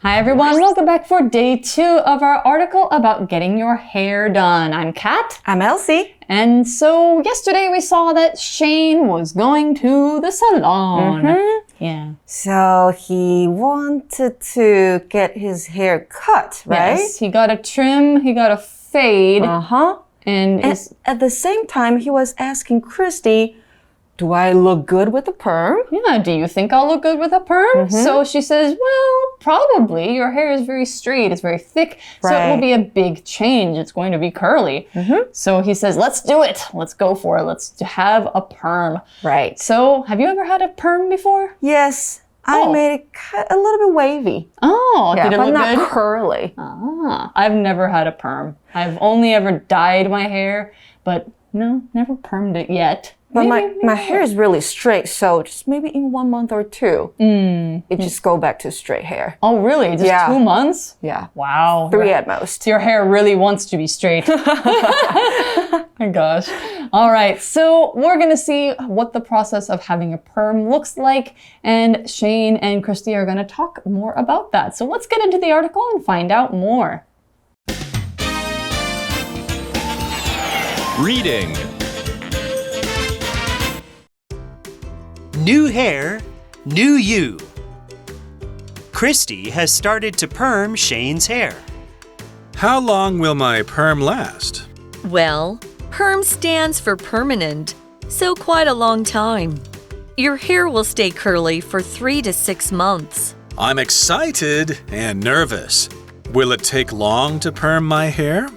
Hi everyone, welcome back for day 2 of our article about getting your hair done. I'm Kat. I'm Elsie. And so yesterday we saw that Shane was going to the salon. Yeah. So he wanted to get his hair cut, right? Yes, he got a trim, he got a fade. And at the same time, he was asking Christy, do I look good with a perm? Yeah, do you think I'll look good with a perm? So she says, well, probably. Your hair is very straight, it's very thick, so it will be a big change. It's going to be curly. So he says, let's do it. Let's go for it. Let's have a perm. Right. So have you ever had a perm before? Yes. I made it a little bit wavy. Oh, did it look good? But not curly. I've never had a perm. I've only ever dyed my hair, but no, never permed it yet. But my hair is really straight, so just maybe in 1 month or 2, it just go back to straight hair. Oh, really? Just 2 months? Yeah. Wow. 3 at most. Your hair really wants to be straight. Oh my gosh. All right, so we're going to see what the process of having a perm looks like, and Shane and Christy are going to talk more about that. So let's get into the article and find out more. Reading. New hair, new you. Christy has started to perm Shane's hair. How long will my perm last? Well, perm stands for permanent, so quite a long time. Your hair will stay curly for 3 to 6 months. I'm excited and nervous. Will it take long to perm my hair?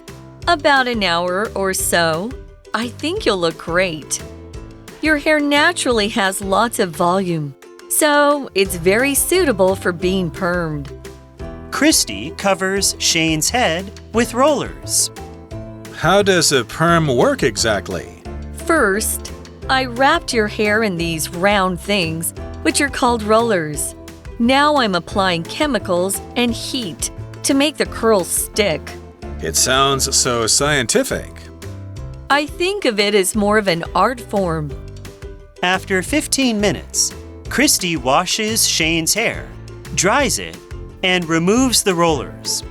About an hour or so. I think you'll look great. Your hair naturally has lots of volume, so it's very suitable for being permed. Christy covers Shane's head with rollers. How does a perm work exactly? First, I wrapped your hair in these round things, which are called rollers. Now I'm applying chemicals and heat to make the curls stick. It sounds so scientific. I think of it as more of an art form. After 15 minutes, Christy washes Shane's hair, dries it, and removes the rollers.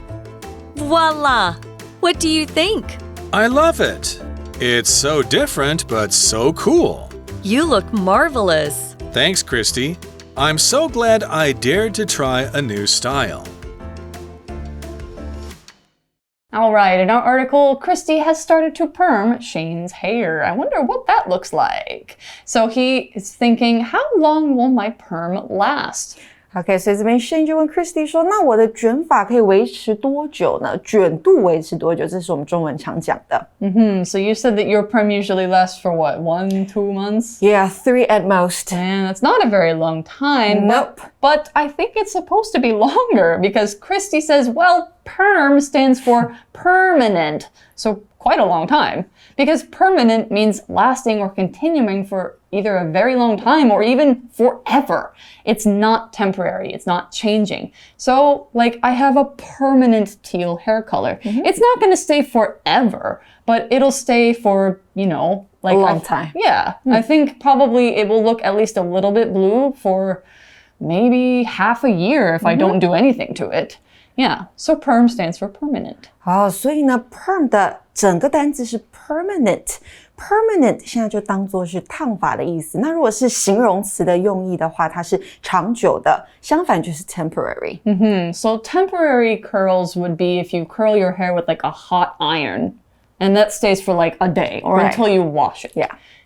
Voila! What do you think? I love it. It's so different, but so cool. You look marvelous. Thanks, Christy. I'm so glad I dared to try a new style. All right, in our article, Christy has started to perm Shane's hair. I wonder what that looks like. So he is thinking, how long will my perm last? OK, 所以这边 Shane 就问 Christy 说，那我的卷发可以维持多久呢？卷度维持多久？这是我们中文常讲的。So you said that your perm usually lasts for what, 1, 2 months? Yeah, 3 at most. And that's not a very long time. Nope. But I think it's supposed to be longer because Christy says, well, perm stands for permanent. So quite a long time. Because permanent means lasting or continuing for either a very long time or even forever. It's not temporary. It's not changing. So, like, I have a permanent teal hair color. It's not going to stay forever, but it'll stay for, you know, like a long time. Yeah. I think probably it will look at least a little bit blue for maybe half a year if I don't do anything to it. Yeah, so perm stands for permanent. 所以呢 perm 的整个单字是 permanent。permanent 现在就当作是烫发的意思。那如果是形容词的用意的话，它是长久的，相反就是 temporary. So temporary curls would be if you curl your hair with like a hot iron, and that stays for like a day or until you wash it.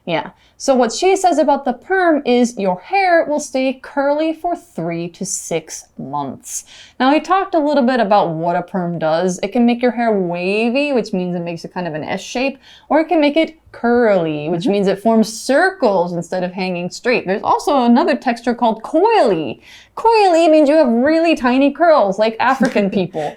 Yeah. So what she says about the perm is your hair will stay curly for 3 to 6 months. Now, he talked a little bit about what a perm does. It can make your hair wavy, which means it makes it kind of an S shape, or it can make it curly, which means it forms circles instead of hanging straight. There's also another texture called coily. Coily means you have really tiny curls like African people.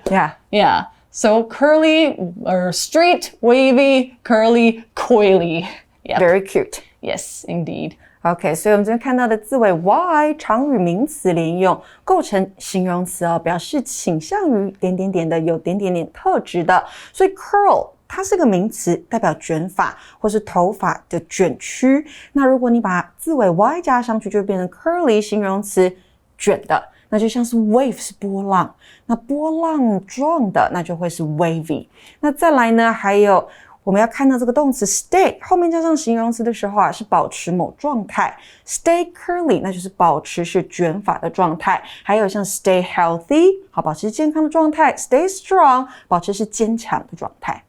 Yeah. So curly or straight, wavy, curly, coily. Yep. Very cute. Yes, indeed. OK, 所以我们这边看到的字尾 y 常与名词连用，构成形容词哦，表示倾向于点点点的，有点点点特质的。所以 curl 它是个名词，代表卷发或是头发的卷曲。那如果你把字尾 y 加上去，就会变成 curly 形容词，卷的。那就像是 wave 是波浪，那波浪状的那就会是 wavy。那再来呢，还有我们要看到这个动词 stay 后面加上形容词的时候啊，是保持某状态。Stay curly 那就是保持是卷发的状态。还有像 stay healthy 好，保持健康的状态。Stay strong 保持是坚强的状态。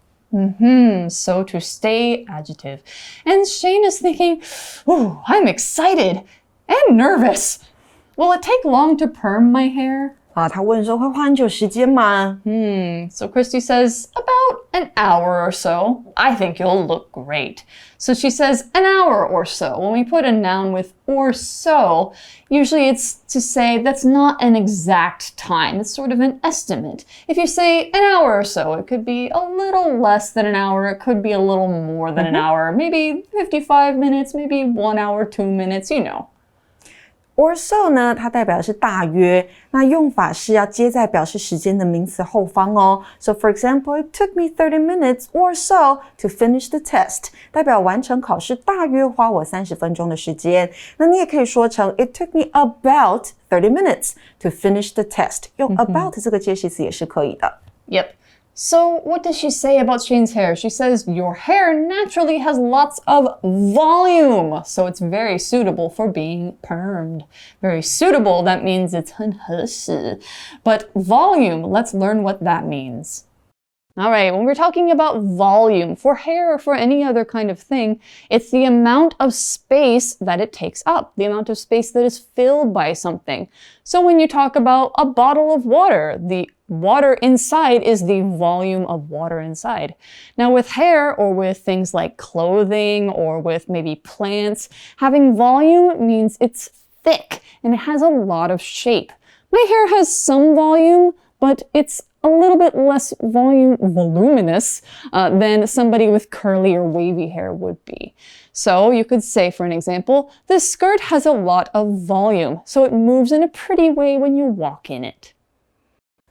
So to stay adjective. And Shane is thinking, oh, I'm excited and nervous. Will it take long to perm my hair? 他问说会花很久时间吗So Christy says, about an hour or so. I think you'll look great. So she says an hour or so. When we put a noun with or so, usually it's to say that's not an exact time. It's sort of an estimate. If you say an hour or so, it could be a little less than an hour. It could be a little more than an hour. Maybe 55 minutes, maybe 1 hour, 2 minutes, you know. Or so 呢，它代表的是大约，那用法是要接在表示时间的名词后方哦。So for example, it took me 30 minutes or so to finish the test. 代表完成考试大约花我30分钟的时间。那你也可以说成 It took me about 30 minutes to finish the test. 用 about 这个介系词也是可以的。Yep. So what does she say about Shane's hair? She says, your hair naturally has lots of volume, so it's very suitable for being permed. Very suitable, that means it's 很合适. But volume, let's learn what that means. All right, when we're talking about volume, for hair or for any other kind of thing, it's the amount of space that it takes up, the amount of space that is filled by something. So when you talk about a bottle of water, the water inside is the volume of water inside. Now with hair or with things like clothing or with maybe plants, having volume means it's thick and it has a lot of shape. My hair has some volume, but it's a little bit less voluminous than somebody with curly or wavy hair would be. So you could say, for an example, this skirt has a lot of volume, so it moves in a pretty way when you walk in it.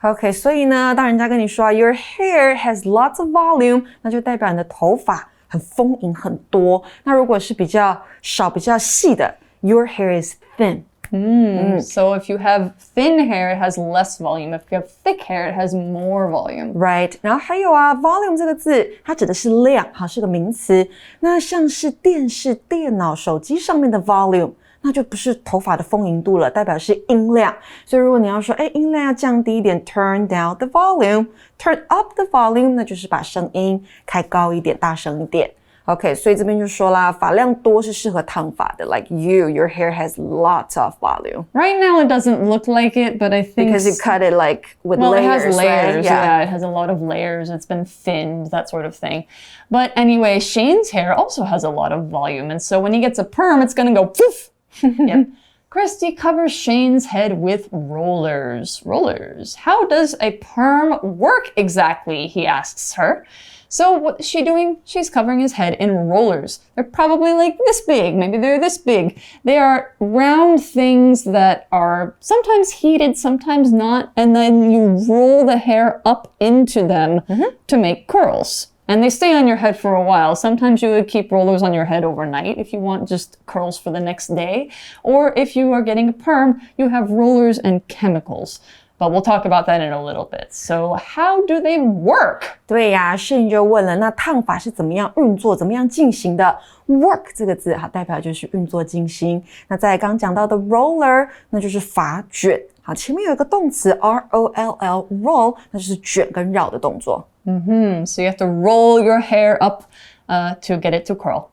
OK, 所以呢，当人家跟你说 Your hair has lots of volume， 那就代表你的头发很丰盈很多。那如果是比较少、比较细的 Your hair is thin。So if you have thin hair, it has less volume. If you have thick hair, it has more volume. Right. 然后还有啊 volume 这个字，它指的是量，好，是个名词。那像是电视、电脑、手机上面的 volume， 那就不是头发的丰盈度了，代表是音量。所以如果你要说，音量要降低一点 turn down the volume, turn up the volume， 那就是把声音开高一点，大声一点。OK, 所以这边就说啦，发量多是适合烫发的。Like your hair has lots of volume. Right now it doesn't look like it, but I think... Because you cut it like with layers. Well, it has layers, right? Yeah, it has a lot of layers. It's been thinned, that sort of thing. But anyway, Shane's hair also has a lot of volume. And so when he gets a perm, it's going to go poof. Yep. Christy covers Shane's head with rollers. Rollers. How does a perm work exactly? He asks her. So what is she doing? She's covering his head in rollers. They're probably like this big. Maybe they're this big. They are round things that are sometimes heated, sometimes not. And then you roll the hair up into them to make curls. And they stay on your head for a while. Sometimes you would keep rollers on your head overnight if you want just curls for the next day. Or if you are getting a perm, you have rollers and chemicals. But we'll talk about that in a little bit. So how do they work? 对呀，Shane就问了，那烫发是怎么样运作、怎么样进行的 ？Work 这个字，代表就是运作进行。那在刚讲到的 roller， 那就是发卷。好，前面有一个动词 roll， roll， 那就是卷跟绕的动作。So you have to roll your hair up to get it to curl.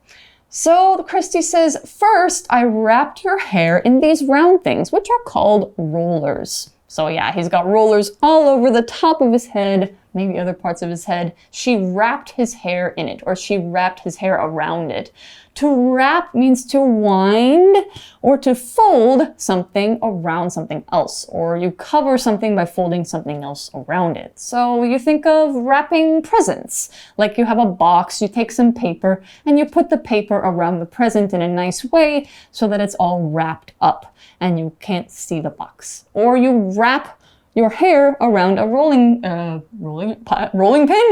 So Christy says, first, I wrapped your hair in these round things, which are called rollers. So yeah, he's got rollers all over the top of his head, maybe other parts of his head. She wrapped his hair in it, or she wrapped his hair around it. To wrap means to wind or to fold something around something else, or you cover something by folding something else around it. So you think of wrapping presents. Like you have a box, you take some paper, and you put the paper around the present in a nice way so that it's all wrapped up and you can't see the box. Or you wrap your hair around a rolling pin?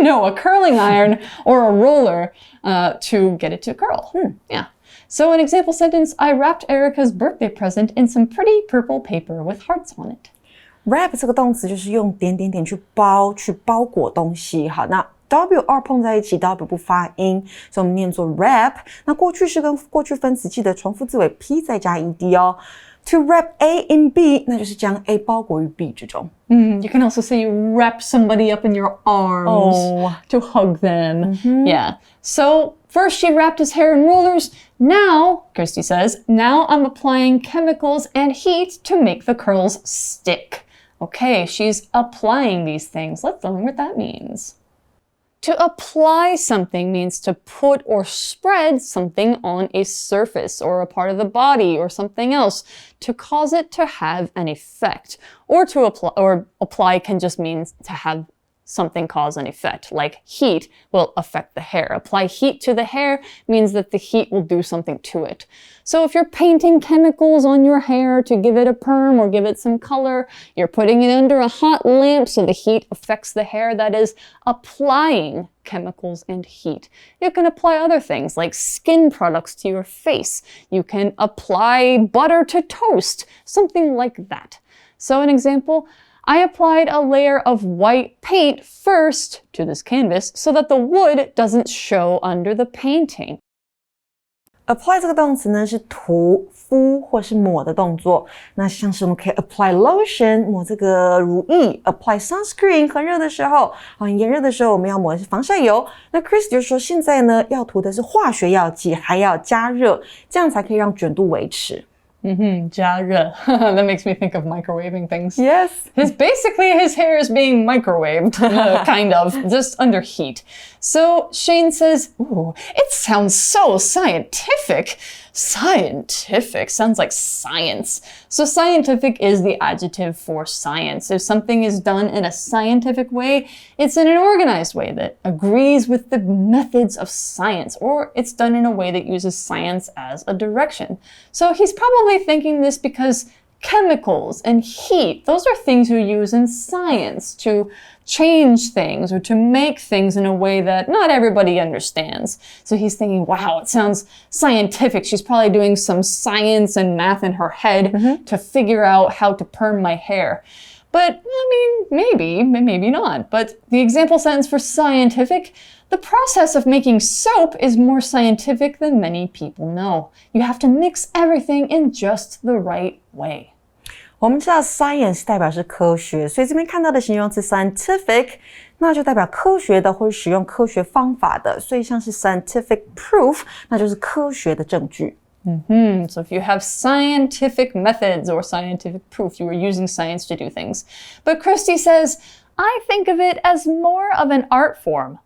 No, a curling iron or a roller to get it to curl. Yeah. So an example sentence, I wrapped Erica's birthday present in some pretty purple paper with hearts on it. Wrap 这个动词就是用点点点去包裹东西。好，那 WR 碰在一起 W 不发音，所以我们念作 wrap。那过去式跟过去分词记得重复字尾 P 再加 ED 哦。To wrap A in B 那就是将 A 包裹于 B 之中。You can also say you wrap somebody up in your arms to hug them. Yeah. So first she wrapped his hair in rollers. Now, Kirsty says, now I'm applying chemicals and heat to make the curls stick. Okay, she's applying these things. Let's learn what that means. To apply something means to put or spread something on a surface or a part of the body or something else to cause it to have an effect. Or apply can just mean to have something cause an effect, like heat will affect the hair. Apply heat to the hair means that the heat will do something to it. So if you're painting chemicals on your hair to give it a perm or give it some color, you're putting it under a hot lamp so the heat affects the hair. That is applying chemicals and heat. You can apply other things like skin products to your face. You can apply butter to toast, something like that. So an example, I applied a layer of white paint first to this canvas so that the wood doesn't show under the painting. Apply 这个动词呢是涂、敷或是抹的动作。那像是我们可以 apply lotion 抹这个乳液 ，apply sunscreen 很热的时候，很炎热的时候我们要抹的是防晒油。那 Chris 就说现在呢要涂的是化学药剂，还要加热，这样才可以让卷度维持。加热. That makes me think of microwaving things. Yes. Basically, his hair is being microwaved, kind of, just under heat. So Shane says, ooh, it sounds so scientific. Scientific sounds like science. So scientific is the adjective for science. If something is done in a scientific way, it's in an organized way that agrees with the methods of science, or it's done in a way that uses science as a direction. So he's probably thinking this because chemicals and heat, those are things you use in science to change things or to make things in a way that not everybody understands. So he's thinking, wow, it sounds scientific. She's probably doing some science and math in her head to figure out how to perm my hair. But, I mean, maybe not. But the example sentence for scientific, the process of making soap is more scientific than many people know. You have to mix everything in just the right way. 我们知道 science 代表是科学，所以这边看到的形容词 scientific 那就代表科学的或者使用科学方法的，所以像是 scientific proof 那就是科学的证据。So if you have scientific methods or scientific proof, you are using science to do things. But Christy says, I think of it as more of an art form.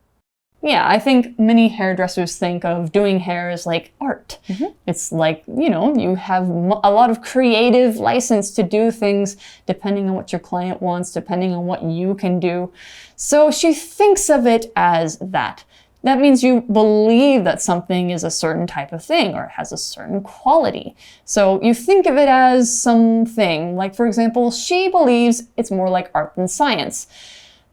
Yeah, I think many hairdressers think of doing hair as like art. It's like, you have a lot of creative license to do things depending on what your client wants, depending on what you can do. So she thinks of it as that. That means you believe that something is a certain type of thing or has a certain quality. So you think of it as something. Like, for example, she believes it's more like art than science.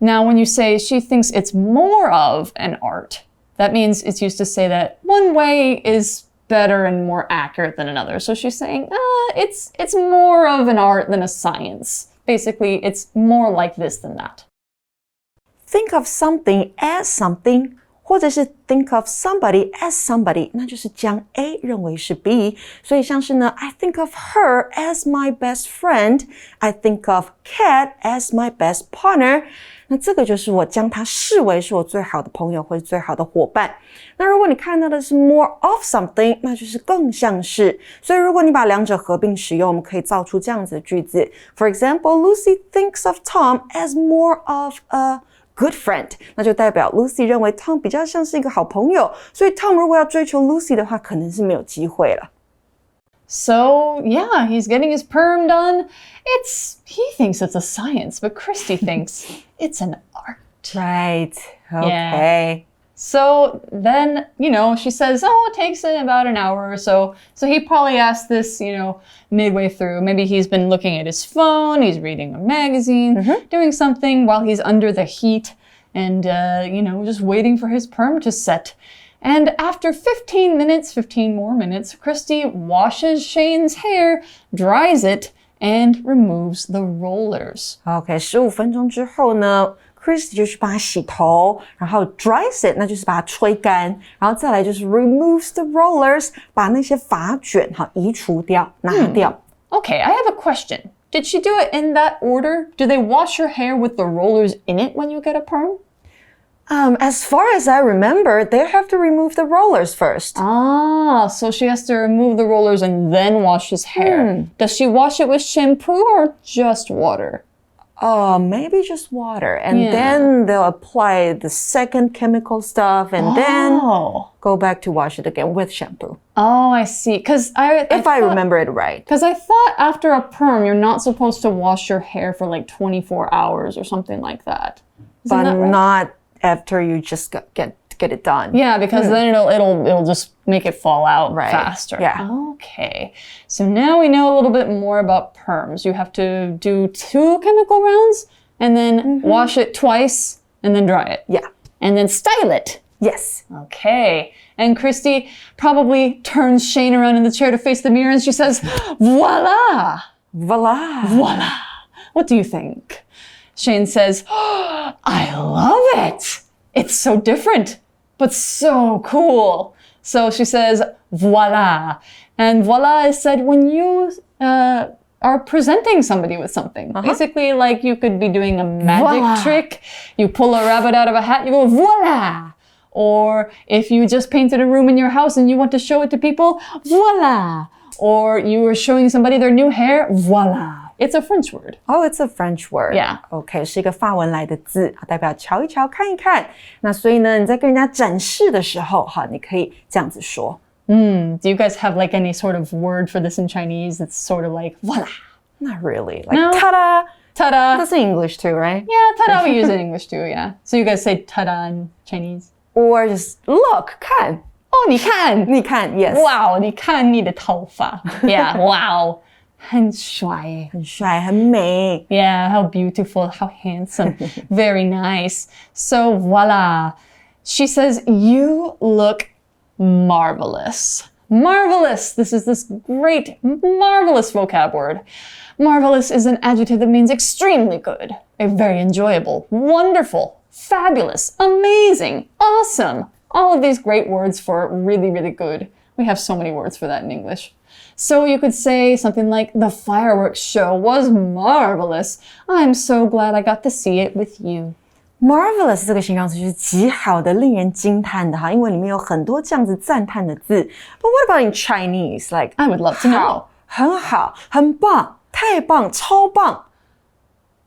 Now, when you say she thinks it's more of an art, that means it's used to say that one way is better and more accurate than another. So she's saying, it's more of an art than a science. Basically, it's more like this than that. Think of something as something. 或者是 think of somebody as somebody, 那就是将 A 认为是 B. 所以像是呢 I think of her as my best friend. I think of Kat as my best partner. 那这个就是我将他视为是我最好的朋友或者最好的伙伴。那如果你看到的是 more of something, 那就是更像是。所以如果你把两者合并使用，我们可以造出这样子的句子。For example, Lucy thinks of Tom as more of a good friend. 那就代表 Lucy 认为 Tom 比较像是一个好朋友，所以 Tom 如果要追求 Lucy 的话，可能是没有机会了。So, yeah, he's getting his perm done. He thinks it's a science, but Christy thinks it's an art. Right. Okay. Yeah. So then, she says, it takes about an hour or so. So he probably asked this, midway through. Maybe he's been looking at his phone, he's reading a magazine, doing something while he's under the heat and, just waiting for his perm to set. And after 15 more minutes, Christy washes Shane's hair, dries it, and removes the rollers. OK, 15分钟之后呢 Christy 就去帮他洗头，然后 dries it 那就是把它吹干，然后再来就是 removes the rollers 把那些发卷移除掉拿掉。Okay, I have a question. Did she do it in that order? Do they wash your hair with the rollers in it when you get a perm? As far as I remember, they have to remove the rollers first. Ah, so she has to remove the rollers and then wash his hair. Does she wash it with shampoo or just water? Maybe just water. And then they'll apply the second chemical stuff and then go back to wash it again with shampoo. Oh, I see. If I remember it right. Because I thought after a perm, you're not supposed to wash your hair for like 24 hours or something like that. But not after you just get it done. Yeah, because then it'll just make it fall out faster. Yeah. Okay. So now we know a little bit more about perms. You have to do 2 chemical rounds and then wash it twice and then dry it. Yeah. And then style it. Yes. Okay. And Christy probably turns Shane around in the chair to face the mirror and she says, voila! Voila! Voila! What do you think? Shane says, oh, I love it! It's so different, but so cool. So she says, voila. And voila is said when you are presenting somebody with something. Basically, like you could be doing a magic trick. You pull a rabbit out of a hat, you go, voila. Or if you just painted a room in your house and you want to show it to people, voila. Or you are showing somebody their new hair, voila. It's a French word. Oh, it's a French word. Yeah. OK, 是一个法文来的字，代表瞧一瞧、看一看。那所以呢，你在跟人家展示的时候，你可以这样子说。Do you guys have like any sort of word for this in Chinese that's sort of like voila? Not really. Like No? ta-da. Ta-da. That's in English too, right? Yeah, ta-da we use in English too, yeah. So you guys say ta-da in Chinese? Or just look, 看。Oh, 你看。你看 yes. Wow, 你看你的头发。Yeah, wow. 很帅。很帅，很美。Yeah, how beautiful, how handsome. Very nice. So, voila. She says, you look marvelous. Marvelous. This is this great, marvelous vocab word. Marvelous is an adjective that means extremely good, very enjoyable, wonderful, fabulous, amazing, awesome. All of these great words for really, really good. We have so many words for that in English. So you could say something like, the fireworks show was marvelous. I'm so glad I got to see it with you. Marvelous 这个形容词就是极好的、令人惊叹的哈，英文里面有很多这样子赞叹的字。But what about in Chinese? Like I would love to know. 很好，很棒，太棒，超棒，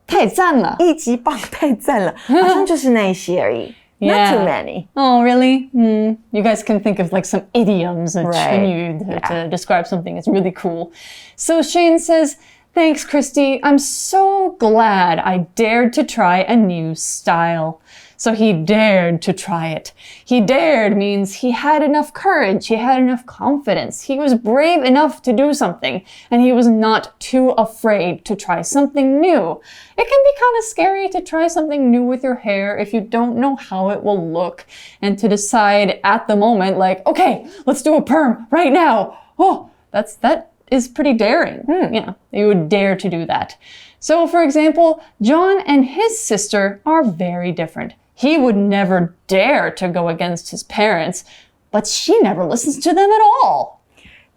太赞了。一级棒，太赞了，好像就是那一些而已。Not too many. Oh, really? You guys can think of like some idioms to describe something. It's really cool. So Shane says, thanks, Christy. I'm so glad I dared to try a new style. So he dared to try it. He dared means he had enough courage. He had enough confidence. He was brave enough to do something. And he was not too afraid to try something new. It can be kind of scary to try something new with your hair if you don't know how it will look. And to decide at the moment, like, okay, let's do a perm right now. Oh, that is pretty daring. Yeah, you would dare to do that. So, for example, John and his sister are very different. He would never dare to go against his parents, but she never listens to them at all.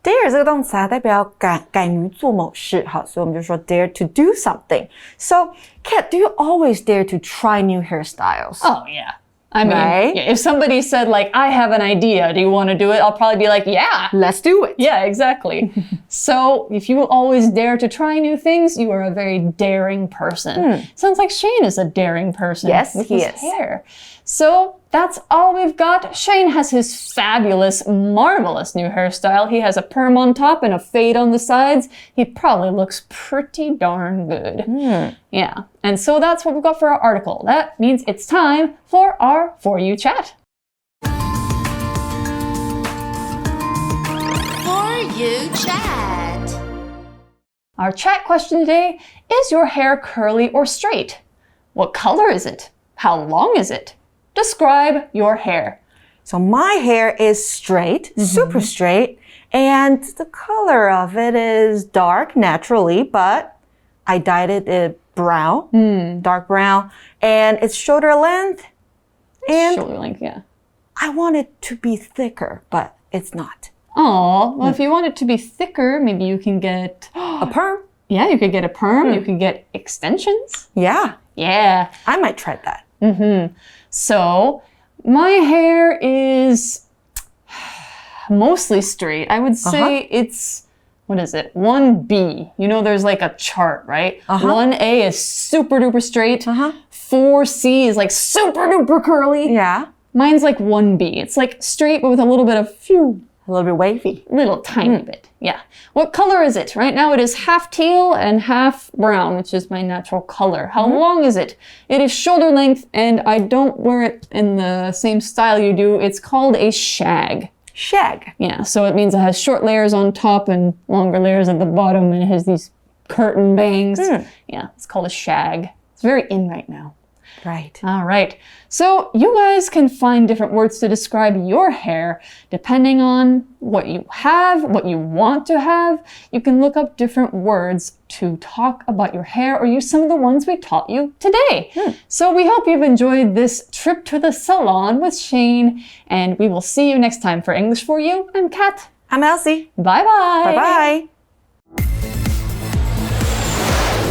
Dare 这个动词代表敢于做某事，好，所以我们就说 dare to do something. So, Kat, do you always dare to try new hairstyles? Oh, yeah. I mean, if somebody said, like, I have an idea, do you want to do it? I'll probably be like, yeah. Let's do it. Yeah, exactly. So if you always dare to try new things, you are a very daring person. Sounds like Shane is a daring person. Yes, with he his is. Hair. So that's all we've got. Shane has his fabulous, marvelous new hairstyle. He has a perm on top and a fade on the sides. He probably looks pretty darn good. Yeah. And so that's what we've got for our article. That means it's time for our For You chat. For You chat. Our chat question today, is your hair curly or straight? What color is it? How long is it? Describe your hair. So my hair is straight, super straight, and the color of it is dark naturally, but I dyed it brown, dark brown, and it's shoulder length. And Shoulder length, yeah. I want it to be thicker, but it's not. Oh, well, if you want it to be thicker, maybe you can get A perm? Yeah, you could get a perm. You could get extensions. Yeah, Yeah. I might try that. So my hair is mostly straight. I would say it's, what is it? 1B. You know, there's like a chart, right? 1A is super duper straight. 4C is like super duper curly. Yeah, Mine's like 1B. It's like straight, but with a little bit of a little bit wavy. little tiny bit. Yeah. What color is it? Right now it is half teal and half brown, which is my natural color. How long is it? It is shoulder length, and I don't wear it in the same style you do. It's called a shag. Shag. Yeah, so it means it has short layers on top and longer layers at the bottom, and it has these curtain bangs. Yeah, it's called a shag. It's very in right now. Right. All right. So you guys can find different words to describe your hair depending on what you have, what you want to have. You can look up different words to talk about your hair or use some of the ones we taught you today. So we hope you've enjoyed this trip to the salon with Shane, and we will see you next time. For English for You, I'm Kat. I'm Elsie. Bye-bye. Bye-bye.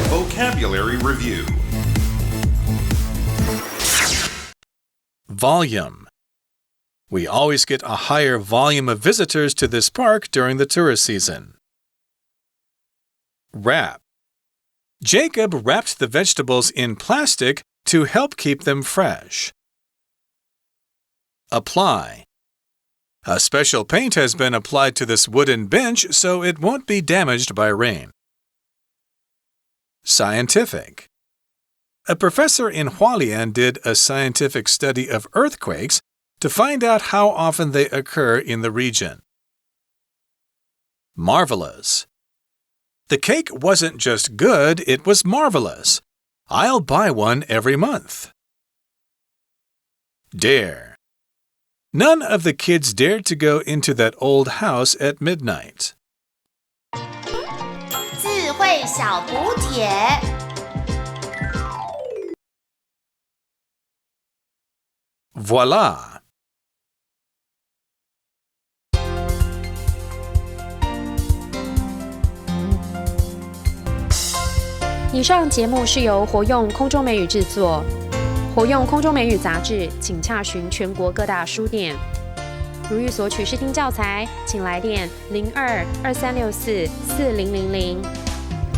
Vocabulary Review. Volume. We always get a higher volume of visitors to this park during the tourist season. Wrap. Jacob wrapped the vegetables in plastic to help keep them fresh. Apply. A special paint has been applied to this wooden bench so it won't be damaged by rain. Scientific. A professor in Hualien did a scientific study of earthquakes to find out how often they occur in the region. Marvelous. The cake wasn't just good, it was marvelous. I'll buy one every month. Dare. None of the kids dared to go into that old house at midnight. 智慧小补帖。Voila! 以上节目是由活用空中美语制作，活用空中美语杂志，请洽询全国各大书店。如欲索取试听教材，请来电02-2364-4000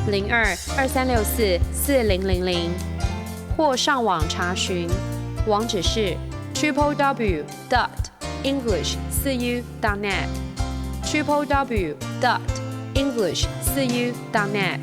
02-2364-4000，或上网查询，网址是www.english4u.net www.english4u.net